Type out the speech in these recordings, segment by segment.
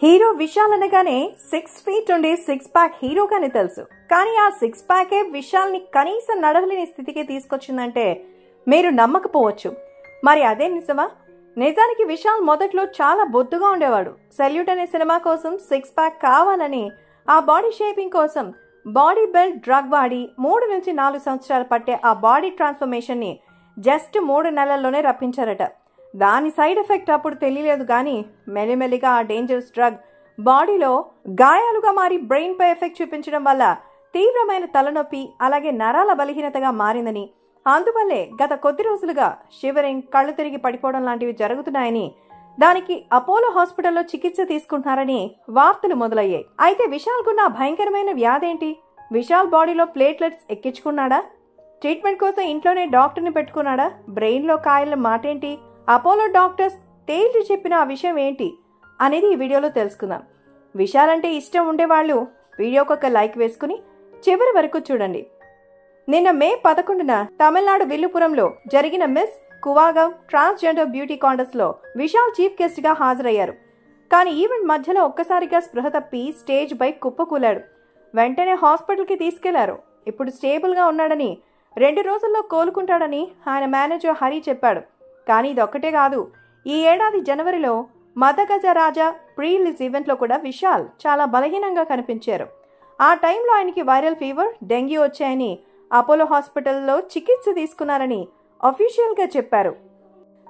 Hero Vishal అనగానే 6 feet ఉండే 6 pack హీరోగానే తెలుసు. కానీ ఆ 6 ప్యాకే విశాల్ ని కనీసం నడవలేని స్థితికి తీసుకొచ్చిందంటే మీరు నమ్మకపోవచ్చు. మరి అదే నిజమా? నిజానికి విశాల్ మొదట్లో చాలా బొద్దుగా ఉండేవాడు. సెల్యూట్ అనే సినిమా కోసం 6 ప్యాక్ కావాలని ఆ బాడీ షేపింగ్ కోసం బాడీ బిల్డ్ డ్రగ్ వాడి 3 నుంచి 4 సంవత్సరాలు పట్టే ఆ బాడీ ట్రాన్స్ఫర్మేషన్ ని జస్ట్ 3 నెలల్లోనే రప్పించారట. దాని సైడ్ ఎఫెక్ట్ అప్పుడు తెలియలేదు కానీ మెల్లిమెల్లిగా ఆ డేంజరస్ డ్రగ్ బాడీలో గాయాలుగా మారి బ్రెయిన్ పై ఎఫెక్ట్ చూపించడం వల్ల తీవ్రమైన తలనొప్పి అలాగే నరాల బలహీనతగా మారిందని, అందువల్లే గత కొద్ది రోజులుగా షివరింగ్, కళ్ళు తిరిగి పడిపోవడం లాంటివి జరుగుతున్నాయని, దానికి అపోలో హాస్పిటల్లో చికిత్స తీసుకుంటున్నారని వార్తలు మొదలయ్యాయి. అయితే విశాల్ కున్న భయంకరమైన వ్యాధేంటి? విశాల్ బాడీలో ప్లేట్లెట్స్ ఎక్కించుకున్నాడా? ట్రీట్మెంట్ కోసం ఇంట్లోనే డాక్టర్ని పెట్టుకున్నాడా? బ్రెయిన్ లో కాయల మాటేంటి? అపోలో డాక్టర్స్ తేల్చి చెప్పిన ఆ విషయం ఏంటి అనేది ఈ వీడియోలో తెలుసుకుందాం. విశాల్ అంటే ఇష్టం ఉండేవాళ్ళు వీడియోకి ఒక లైక్ వేసుకుని చివరి వరకు చూడండి. నిన్న మే 11న తమిళనాడు విల్లుపురంలో జరిగిన మిస్ కువాగం ట్రాన్స్జెండర్ బ్యూటీ కాంటెస్ట్ లో విశాల్ చీఫ్ గెస్ట్ గా హాజరయ్యారు. కానీ ఈవెంట్ మధ్యలో ఒక్కసారిగా స్పృహ తప్పి స్టేజ్ పై కుప్పకూలాడు. వెంటనే హాస్పిటల్ కి తీసుకెళ్లారు. ఇప్పుడు స్టేబుల్ గా ఉన్నాడని, 2 రోజుల్లో కోలుకుంటాడని ఆయన మేనేజర్ హరి చెప్పాడు. కానీ ఇదొక్కటే కాదు, ఈ ఏడాది జనవరిలో మదగజ రాజా ప్రీ రిలీజ్ ఈవెంట్ లో కూడా విశాల్ చాలా బలహీనంగా కనిపించారు. ఆ టైంలో ఆయనకి వైరల్ ఫీవర్, డెంగ్యూ వచ్చాయని అపోలో హాస్పిటల్లో చికిత్స తీసుకున్నారని అఫీషియల్ గా చెప్పారు.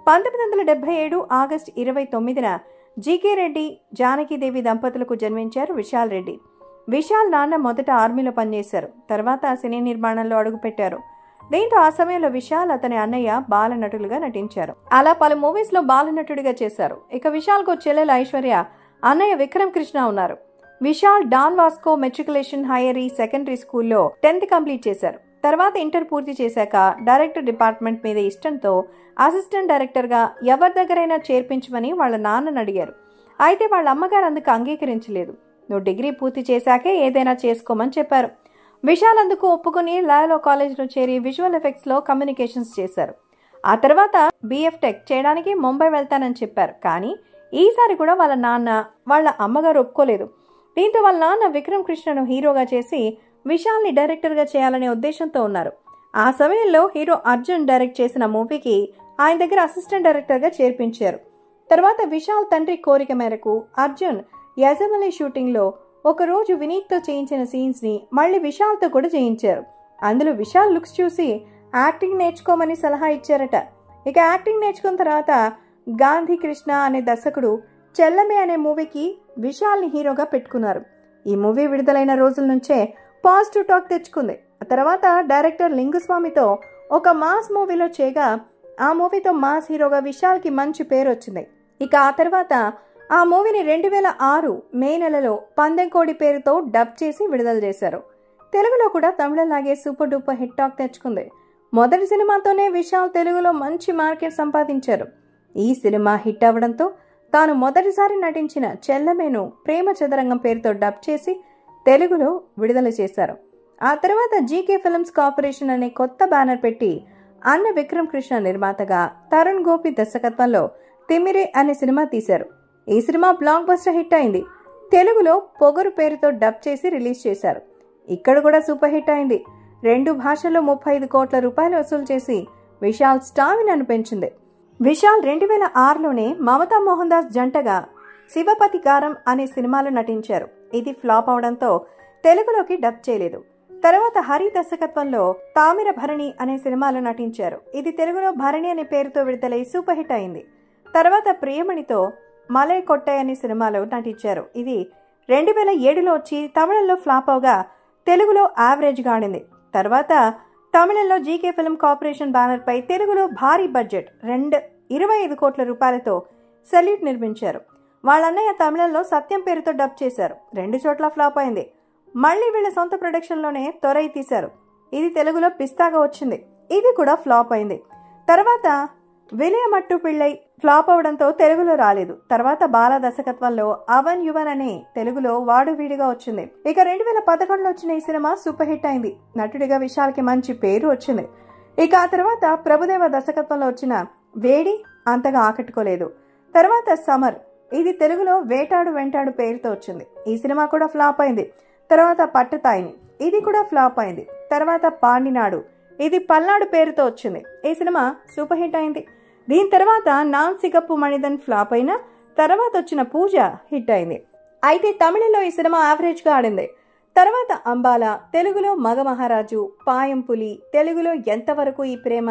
1977 ఆగస్టు 29న జీకే రెడ్డి, జానకీదేవి దంపతులకు జన్మించారు విశాల్ రెడ్డి. విశాల్ నాన్న మొదట ఆర్మీలో పనిచేశారు. తర్వాత సినీ నిర్మాణంలో అడుగుపెట్టారు. దీంతో ఆ సమయంలో విశాల్, అతని అన్నయ్య బాలనటులుగా నటించారు. అలా పలు మూవీస్ లో బాలనటుడిగా చేశారు. ఇక విశాల్ కు చెల్లెలు ఐశ్వర్య, అన్నయ్య విక్రమ్ కృష్ణ ఉన్నారు. Vishal Don Vasco matriculation higher secondary స్కూల్లో 10th కంప్లీట్ చేశారు. తర్వాత ఇంటర్ పూర్తి చేశాక డైరెక్టర్ డిపార్ట్మెంట్ మీద ఇష్టంతో అసిస్టెంట్ డైరెక్టర్ గా ఎవరి దగ్గరైనా చేర్పించమని వాళ్ళ నాన్నని అడిగారు. అయితే వాళ్ళ అమ్మగారు అందుకు అంగీకరించలేదు. నువ్వు డిగ్రీ పూర్తి చేశాకే ఏదైనా చేసుకోమని చెప్పారు. విశాల్ అందుకు ఒప్పుకుని లయోలా కాలేజ్లో చేరి విజువల్ ఎఫెక్ట్స్ లో కమ్యూనికేషన్స్ చేశారు. ఆ తర్వాత BF టెక్ చేయడానికి ముంబై వెళ్తానని చెప్పారు. కానీ ఈసారి కూడా వాళ్ళ నాన్న, వాళ్ళ అమ్మగారు ఒప్పుకోలేదు. దీంతో వాళ్ళ నాన్న విక్రమ్ కృష్ణను హీరోగా చేసి విశాల్ని డైరెక్టర్గా చేయాలనే ఉద్దేశంతో ఉన్నారు. ఆ సమయంలో హీరో అర్జున్ డైరెక్ట్ చేసిన మూవీకి ఆయన దగ్గర అసిస్టెంట్ డైరెక్టర్గా చేర్పించారు. తర్వాత విశాల్ తండ్రి కోరిక మేరకు అర్జున్ యజమలి షూటింగ్లో ఒకరోజు వినీత్తో చేయించిన సీన్స్ ని మళ్ళీ విశాల్తో కూడా చేయించారు. అందులో విశాల్ లుక్స్ చూసి యాక్టింగ్ నేర్చుకోమని సలహా ఇచ్చారట. ఇక యాక్టింగ్ నేర్చుకున్న తర్వాత గాంధీ కృష్ణ అనే దర్శకుడు చెల్లమే అనే మూవీకి విశాల్ని హీరోగా పెట్టుకున్నారు. ఈ మూవీ విడుదలైన రోజుల నుంచే పాజిటివ్ టాక్ తెచ్చుకుంది. ఆ తర్వాత డైరెక్టర్ లింగుస్వామితో ఒక మాస్ మూవీలో చేయగా ఆ మూవీతో మాస్ హీరోగా విశాల్కి మంచి పేరు వచ్చింది. ఇక ఆ తర్వాత ఆ మూవీని 2006 మే నెలలో పందెంకోడి పేరుతో డబ్ చేసి విడుదల చేశారు. తెలుగులో కూడా తమిళలాగే సూపర్ డూపర్ హిట్ టాక్ తెచ్చుకుంది. మొదటి సినిమాతోనే విశాల్ తెలుగులో మంచి మార్కెట్ సంపాదించారు. ఈ సినిమా హిట్ అవ్వడంతో తాను మొదటిసారి నటించిన చెల్లమేను ప్రేమ చదరంగం పేరుతో డబ్ చేసి తెలుగులో విడుదల చేశారు. ఆ తర్వాత జీకే ఫిల్మ్స్ కార్పొరేషన్ అనే కొత్త బ్యానర్ పెట్టి అన్న విక్రమ్ కృష్ణ నిర్మాతగా తరుణ్ గోపి దర్శకత్వంలో తిమిరే అనే సినిమా తీశారు. ఈ సినిమా బ్లాక్ బస్టర్ హిట్ అయింది. తెలుగులో పొగరు పేరుతో డబ్ చేసి రిలీజ్ చేశారు. ఇక్కడ కూడా సూపర్ హిట్ అయింది. 2 భాషల్లో 35 కోట్ల రూపాయలు వసూలు చేసి విశాల్ స్టామినాను పెంచింది. విశాల్ 2006లోనే మమతా మోహన్ దాస్ జంటగా శివపతి గారం అనే సినిమాలో నటించారు. ఇది ఫ్లాప్ అవడంతో తెలుగులోకి డబ్ చేయలేదు. తర్వాత హరి దర్శకత్వంలో తామిర భరణి అనే సినిమాలో నటించారు. ఇది తెలుగులో భరణి అనే పేరుతో విడుదలై సూపర్ హిట్ అయింది. తర్వాత ప్రియమణితో మలై కొట్టై అనే సినిమాలో నటించారు. ఇది 2007లో వచ్చి తమిళంలో ఫ్లాప్ అవగా తెలుగులో యావరేజ్ గా ఆడింది. తర్వాత తమిళంలో జీకే ఫిల్మ్ కార్పొరేషన్ బ్యానర్ పై తెలుగులో భారీ బడ్జెట్ 25 కోట్ల రూపాయలతో సెల్యూట్ నిర్మించారు. వాళ్ళ అన్నయ్య తమిళంలో సత్యం పేరుతో డబ్ చేశారు. 2 చోట్ల ఫ్లాప్ అయింది. మళ్లీ వీళ్ళ సొంత ప్రొడక్షన్ లోనే తొరై తీశారు. ఇది తెలుగులో పిస్తాగా వచ్చింది. ఇది కూడా ఫ్లాప్ అయింది. తర్వాత విలయమట్టు పిళ్ళై ఫ్లాప్ అవడంతో తెలుగులో రాలేదు. తర్వాత బాల దర్శకత్వంలో అవన్ యువన్ అనే తెలుగులో వాడు వీడిగా వచ్చింది. ఇక 2011లో వచ్చిన ఈ సినిమా సూపర్ హిట్ అయింది. నటుడిగా విశాల్కి మంచి పేరు వచ్చింది. ఇక ఆ తర్వాత ప్రభుదేవ దర్శకత్వంలో వచ్చిన వేడి అంతగా ఆకట్టుకోలేదు. తర్వాత సమర్ ఇది తెలుగులో వేటాడు వెంటాడు పేరుతో వచ్చింది. ఈ సినిమా కూడా ఫ్లాప్ అయింది. తర్వాత పట్టతాయిని, ఇది కూడా ఫ్లాప్ అయింది. తర్వాత పాండినాడు, ఇది పల్నాడు పేరుతో వచ్చింది. ఈ సినిమా సూపర్ హిట్ అయింది. దీని తర్వాత నాన్ సిగప్పు మణిదన్ ఫ్లాప్ అయినా తర్వాత వచ్చిన పూజ హిట్ అయింది. అయితే తమిళంలో ఈ సినిమా యావరేజ్గా ఆడింది. తర్వాత అంబాల, తెలుగులో మగ మహారాజు, పాయంపులి, తెలుగులో ఎంతవరకు ఈ ప్రేమ,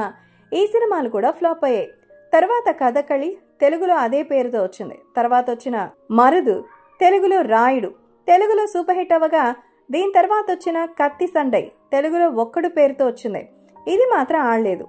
ఈ సినిమాలు కూడా ఫ్లాప్ అయ్యాయి. తర్వాత కథకళి, తెలుగులో అదే పేరుతో వచ్చింది. తర్వాత వచ్చిన మరుదు, తెలుగులో రాయుడు, తెలుగులో సూపర్ హిట్ అవ్వగా దీని తర్వాత వచ్చిన కత్తి సండై, తెలుగులో ఒక్కడు పేరుతో వచ్చింది. ఇది మాత్రం ఆడలేదు.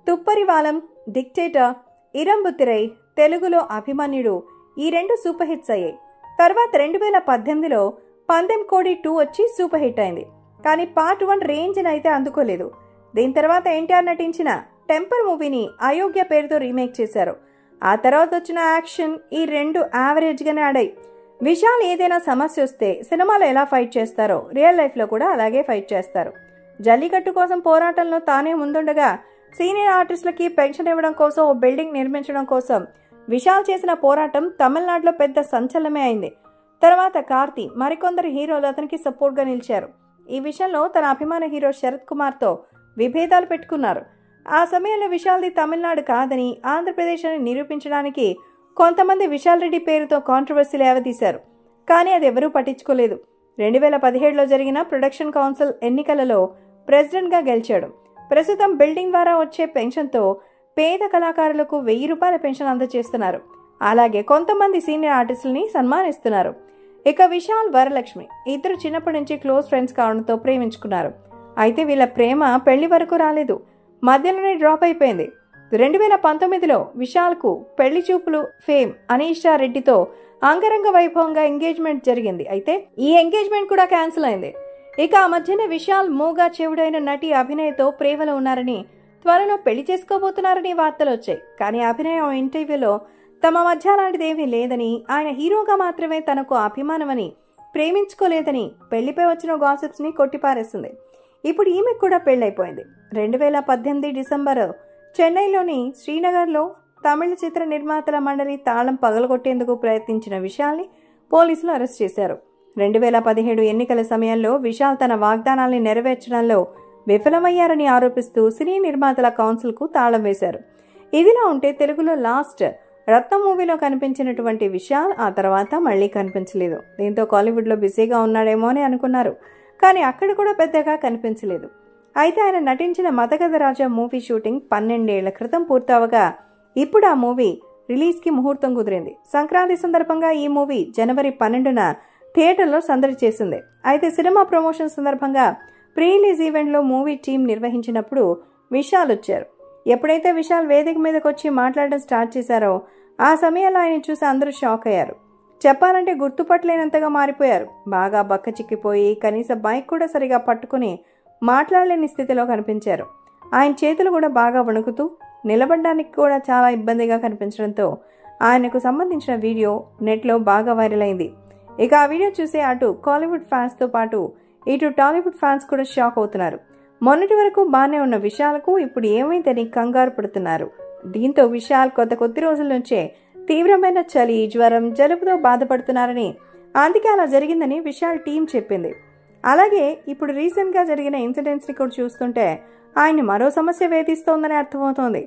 తుప్పరివాలం, డిక్టేటర్, ఇరంబుతిరై, తెలుగులో అభిమన్యుడు, ఈ 2 సూపర్ హిట్స్ అయ్యాయి. తర్వాత 2018లో పందెం కోడి 2 వచ్చి సూపర్ హిట్ అయింది. కానీ పార్ట్ 1 రేంజ్ని అయితే అందుకోలేదు. దీని తర్వాత ఎన్టీఆర్ నటించిన టెంపర్ మూవీని అయోగ్య పేరుతో రీమేక్ చేశారు. ఆ తర్వాత వచ్చిన యాక్షన్, ఈ 2 యావరేజ్గానే ఆడాయి. విశాల్ ఏదైనా సమస్య వస్తే సినిమాలో ఎలా ఫైట్ చేస్తారో రియల్ లైఫ్లో కూడా అలాగే ఫైట్ చేస్తారు. జల్లికట్టు కోసం పోరాటంలో తానే ముందుండగా సీనియర్ ఆర్టిస్టులకి పెన్షన్ ఇవ్వడం కోసం ఓ బిల్డింగ్ నిర్మించడం కోసం విశాల్ చేసిన పోరాటం తమిళనాడులో పెద్ద సంచలనమే అయింది. తర్వాత కార్తీ, మరికొందరు హీరోలు అతనికి సపోర్ట్గా నిలిచారు. ఈ విషయంలో తన అభిమాన హీరో శరత్ కుమార్తో విభేదాలు పెట్టుకున్నారు. ఆ సమయంలో విశాల్ది తమిళనాడు కాదని ఆంధ్రప్రదేశ్ అని నిరూపించడానికి కొంతమంది విశాల్ రెడ్డి పేరుతో కాంట్రవర్సీ లేవదీశారు. కానీ అది ఎవరూ పట్టించుకోలేదు. 2017లో జరిగిన ప్రొడక్షన్ కౌన్సిల్ ఎన్నికలలో ప్రెసిడెంట్గా గెలిచాడు. ప్రస్తుతం బిల్డింగ్ ద్వారా వచ్చే పెన్షన్తో పేద కళాకారులకు 1000 రూపాయల పెన్షన్ అందజేస్తున్నారు. అలాగే కొంతమంది సీనియర్ ఆర్టిస్టులని సన్మానిస్తున్నారు. ఇక విశాల్, వరలక్ష్మి ఇద్దరు చిన్నప్పటి నుంచి క్లోజ్ ఫ్రెండ్స్ కావడంతో ప్రేమించుకున్నారు. అయితే వీళ్ళ ప్రేమ పెళ్లి వరకు రాలేదు, మధ్యలోనే డ్రాప్ అయిపోయింది. 2019లో విశాల్కు పెళ్లి చూపులు ఫేమ్ అనీషా రెడ్డితో అంగరంగ వైభవంగా ఎంగేజ్మెంట్ జరిగింది. అయితే ఈ ఎంగేజ్మెంట్ కూడా క్యాన్సిల్ అయింది. ఇక ఆ మధ్యనే విశాల్ మూగా చెవుడైన నటి అభినయ్తో ప్రేమలో ఉన్నారని, త్వరలో పెళ్లి చేసుకోబోతున్నారని వార్తలు వచ్చాయి. కానీ అభినయ్ ఓ ఇంటర్వ్యూలో తమ మధ్య అలాంటిదేమీ లేదని, ఆయన హీరోగా మాత్రమే తనకు అభిమానమని, ప్రేమించుకోలేదని పెళ్లిపై వచ్చిన గాసిప్స్ ని కొట్టిపారేసింది. ఇప్పుడు ఈమెకు కూడా పెళ్లైపోయింది. 2018 డిసెంబర్ చెన్నైలోని శ్రీనగర్లో తమిళ చిత్ర నిర్మాతల మండలి తాళం పగలగొట్టేందుకు ప్రయత్నించిన విశాల్ని పోలీసులు అరెస్ట్ చేశారు. 2017 ఎన్నికల సమయంలో విశాల్ తన వాగ్దానాల్ని నెరవేర్చడంలో విఫలమయ్యారని ఆరోపిస్తూ సినీ నిర్మాతల కౌన్సిల్కు తాళం వేశారు. ఇదిలా ఉంటే తెలుగులో లాస్ట్ రత్నం మూవీలో కనిపించినటువంటి విశాల్ ఆ తర్వాత మళ్లీ కనిపించలేదు. దీంతో కాలీవుడ్లో బిజీగా ఉన్నాడేమో అని అనుకున్నారు. కానీ అక్కడ కూడా పెద్దగా కనిపించలేదు. అయితే ఆయన నటించిన మతగధ రాజా మూవీ షూటింగ్ 12 ఏళ్ల క్రితం పూర్తవగా ఇప్పుడు ఆ మూవీ రిలీజ్కి ముహూర్తం కుదిరింది. సంక్రాంతి సందర్భంగా ఈ మూవీ జనవరి 12న థియేటర్లో సందడి చేసింది. అయితే సినిమా ప్రమోషన్ సందర్భంగా ప్రీ రిలీజ్ ఈవెంట్లో మూవీ టీం నిర్వహించినప్పుడు విశాల్ వచ్చారు. ఎప్పుడైతే విశాల్ వేదిక మీదకి వచ్చి మాట్లాడడం స్టార్ట్ చేశారో ఆ సమయంలో ఆయన చూసి అందరూ షాక్ అయ్యారు. చెప్పాలంటే గుర్తుపట్టలేనంతగా మారిపోయారు. బాగా బక్క చిక్కిపోయి కనీసం బైక్ కూడా సరిగా పట్టుకుని మాట్లాడలేని స్థితిలో కనిపించారు. ఆయన చేతులు కూడా బాగా వణుకుతూ నిలబడడానికి కూడా చాలా ఇబ్బందిగా కనిపించడంతో ఆయనకు సంబంధించిన వీడియో నెట్లో బాగా వైరల్ అయింది. ఇక ఆ వీడియో చూసి అటు కాలీవుడ్ ఫ్యాన్స్తో పాటు ఇటు టాలీవుడ్ ఫ్యాన్స్ కూడా షాక్ అవుతున్నారు. మొన్నటి వరకు బాగానే ఉన్న విశాల్కు ఇప్పుడు ఏమైందని కంగారు పడుతున్నారు. దీంతో విశాల్ కొద్ది రోజుల నుంచే తీవ్రమైన చలి, జ్వరం, జలుబుతో బాధపడుతున్నారని, అందుకే అలా జరిగిందని విశాల్ టీం చెప్పింది. అలాగే ఇప్పుడు రీసెంట్గా జరిగిన ఇన్సిడెంట్స్ని కూడా చూస్తుంటే ఆయన్ని మరో సమస్య వేధిస్తోందని అర్థమవుతోంది.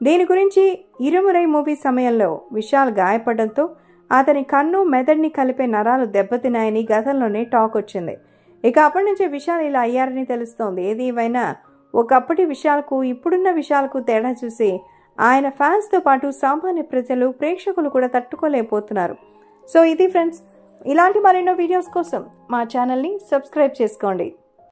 దీని గురించి ఇరుమురై మూవీ సమయంలో విశాల్ గాయపడడంతో అతని కన్ను, మెదడుని కలిపే నరాలు దెబ్బతిన్నాయని గతంలోనే టాక్ వచ్చింది. ఇక అప్పటి నుంచే విశాల్ ఇలా అయ్యారని తెలుస్తోంది. ఏది ఏమైనా ఒకప్పటి విశాల్కు ఇప్పుడున్న విశాల్కు తేడా చూసి ఆయన ఫ్యాన్స్తో పాటు సామాన్య ప్రజలు, ప్రేక్షకులు కూడా తట్టుకోలేకపోతున్నారు. సో ఇది ఫ్రెండ్స్, ఇలాంటి మరెన్నో వీడియోస్ కోసం మా ఛానల్ని సబ్స్క్రైబ్ చేసుకోండి.